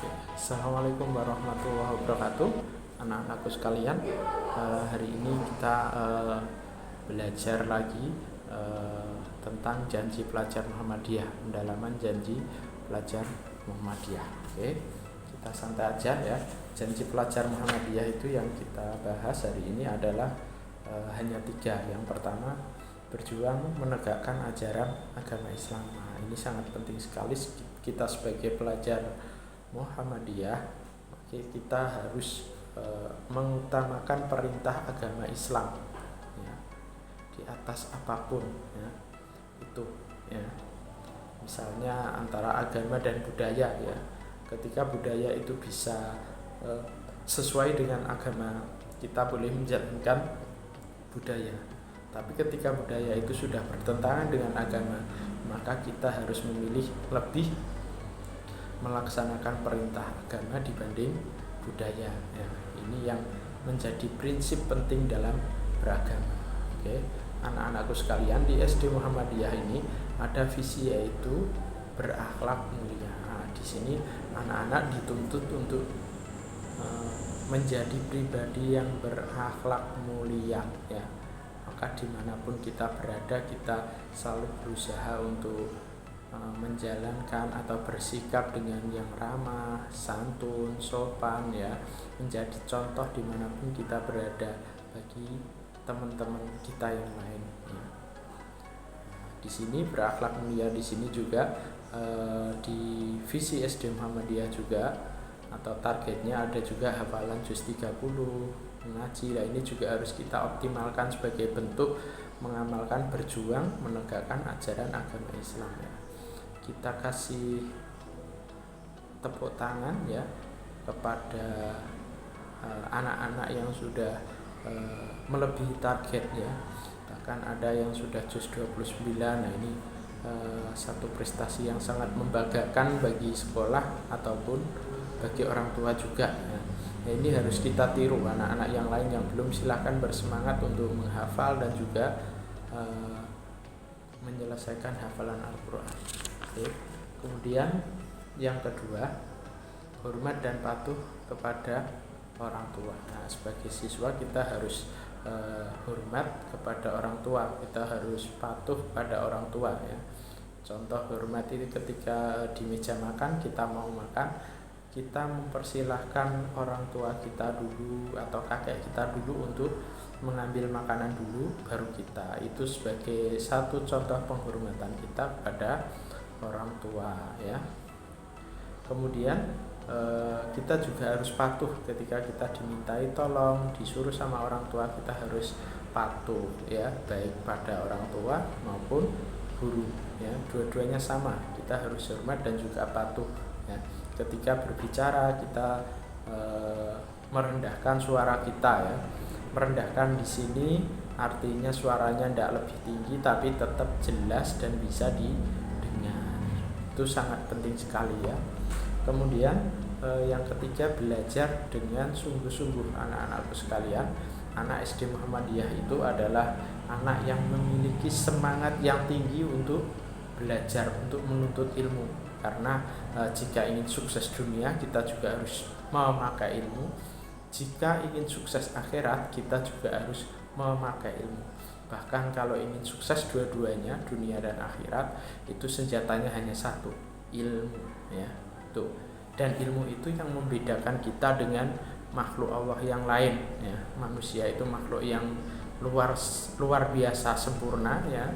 Assalamualaikum warahmatullahi wabarakatuh, anak-anakku sekalian. Hari ini kita belajar lagi tentang janji pelajar Muhammadiyah, pendalaman janji pelajar Muhammadiyah. Oke, kita santai aja ya. Janji pelajar Muhammadiyah itu yang kita bahas hari ini adalah hanya 3. Yang pertama, berjuang menegakkan ajaran agama Islam. Nah, ini sangat penting sekali kita sebagai pelajar Muhammadiyah. Kita harus mengutamakan perintah agama Islam ya, di atas apapun ya. Itu ya. Misalnya antara agama dan budaya ya. Ketika budaya itu bisa sesuai dengan agama, kita boleh menjalankan budaya. Tapi ketika budaya itu sudah bertentangan dengan agama, maka kita harus memilih lebih melaksanakan perintah agama dibanding budaya ya. Ini yang menjadi prinsip penting dalam beragama. Oke, anak-anakku sekalian, di SD Muhammadiyah ini ada visi, yaitu berakhlak mulia. Nah, di sini anak-anak dituntut untuk menjadi pribadi yang berakhlak mulia ya. Maka dimanapun kita berada, kita selalu berusaha untuk menjalankan atau bersikap dengan yang ramah, santun, sopan ya, menjadi contoh dimanapun kita berada bagi teman-teman kita yang lain ya. Di sini berakhlak mulia, di sini juga di visi SD Muhammadiyah juga, atau targetnya ada juga hafalan juz 30, mengaji. Nah, ini juga harus kita optimalkan sebagai bentuk mengamalkan, berjuang menegakkan ajaran agama Islam ya. Kita kasih tepuk tangan ya kepada anak-anak yang sudah melebihi target ya. Bahkan ada yang sudah juz 29. Nah, ini satu prestasi yang sangat membanggakan bagi sekolah ataupun bagi orang tua juga ya. Nah, ini harus kita tiru. Anak-anak yang lain yang belum, silahkan bersemangat untuk menghafal dan juga menyelesaikan hafalan Al-Quran. Oke. Kemudian yang kedua, hormat dan patuh kepada orang tua. Nah, sebagai siswa kita harus hormat kepada orang tua, kita harus patuh pada orang tua ya. Contoh hormat itu ketika di meja makan, kita mau makan, kita mempersilahkan orang tua kita dulu atau kakek kita dulu untuk mengambil makanan dulu, baru kita. Itu sebagai satu contoh penghormatan kita pada orang tua ya. Kemudian kita juga harus patuh ketika kita dimintai tolong, disuruh sama orang tua, kita harus patuh ya, baik pada orang tua maupun guru ya. Dua-duanya sama, kita harus hormat dan juga patuh ya. Ketika berbicara kita merendahkan suara kita ya. Merendahkan di sini artinya suaranya tidak lebih tinggi tapi tetap jelas dan bisa didengar. Itu sangat penting sekali ya. Kemudian yang ketiga, belajar dengan sungguh-sungguh. Anak-anakku sekalian, anak SD Muhammadiyah itu adalah anak yang memiliki semangat yang tinggi untuk belajar, untuk menuntut ilmu. Karena jika ingin sukses dunia, kita juga harus memakai ilmu. Jika ingin sukses akhirat, kita juga harus memakai ilmu. Bahkan kalau ingin sukses dua-duanya, dunia dan akhirat, itu senjatanya hanya satu, ilmu ya. Tuh. Dan ilmu itu yang membedakan kita dengan makhluk Allah yang lain ya. Manusia itu makhluk yang luar biasa sempurna ya,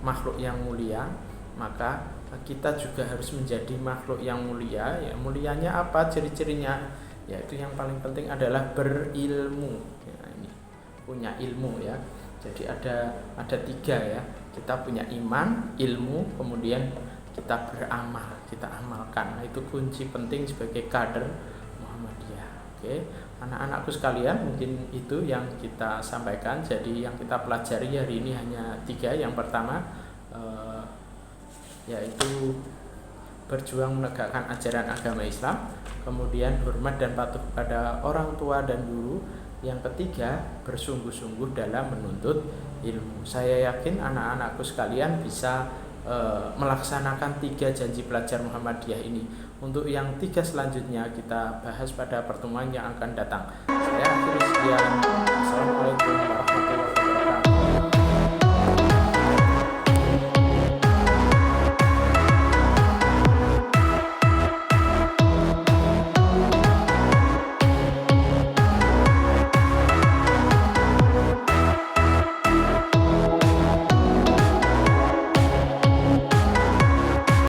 makhluk yang mulia. Maka kita juga harus menjadi makhluk yang mulia ya. Mulianya apa? Ciri-cirinya yaitu yang paling penting adalah berilmu ya. Ini punya ilmu ya. Jadi ada 3 ya. Kita punya iman, ilmu, kemudian kita beramal, kita amalkan. Nah, itu kunci penting sebagai kader Muhammadiyah. Oke, anak-anakku sekalian, mungkin itu yang kita sampaikan. Jadi yang kita pelajari hari ini hanya 3. Yang pertama yaitu berjuang menegakkan ajaran agama Islam. Kemudian hormat dan patuh pada orang tua dan guru. Yang ketiga, bersungguh-sungguh dalam menuntut ilmu. Saya yakin anak-anakku sekalian bisa melaksanakan 3 janji pelajar Muhammadiyah ini. Untuk yang 3 selanjutnya kita bahas pada pertemuan yang akan datang. Saya akhiri sekian. Assalamualaikum warahmatullahi wabarakatuh.